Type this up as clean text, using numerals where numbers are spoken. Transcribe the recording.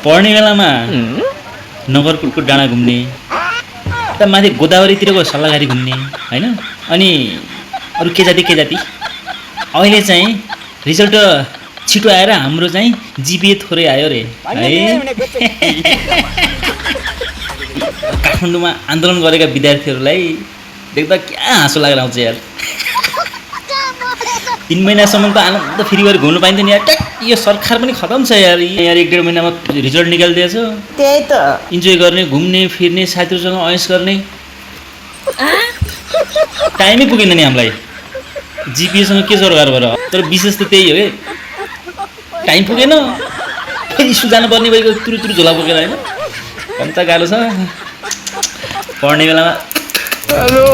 पढ्ने बेलामा नगरकोटको डाँडा घुम्ने, त माथि गोदावरीतिरको सल्लाघारी घुम्ने होइन। अनि अरू के जाति अहिले चाहिँ रिजल्ट छिटो आएर हाम्रो चाहिँ जिपिए थोरै आयो रे है। काठमाडौँमा आन्दोलन गरेका विद्यार्थीहरूलाई देख्दा क्या हाँसो लागेर आउँछ यार। 3 महिनासम्म त आनन्द फेरि गएर घुम्नु पाइन्थ्यो नि यार। यो सरकार पनि खतम छ यार। यार 1-1.5 महिनामा रिजल्ट निकालिदिएछ। त्यही त इन्जोय गर्ने, घुम्ने फिर्ने, साथीहरूसँग ऐस गर्ने टाइमै पुगेन नि हामीलाई। जिपिएसँग के सरकार भएर, तर विशेष त त्यही हो है, टाइम पुगेन। फेरि स्कुल जानुपर्ने भइगयो तुरु झोला बोकेर होइन। अन्त गाह्रो छ पढ्ने बेलामा। हेलो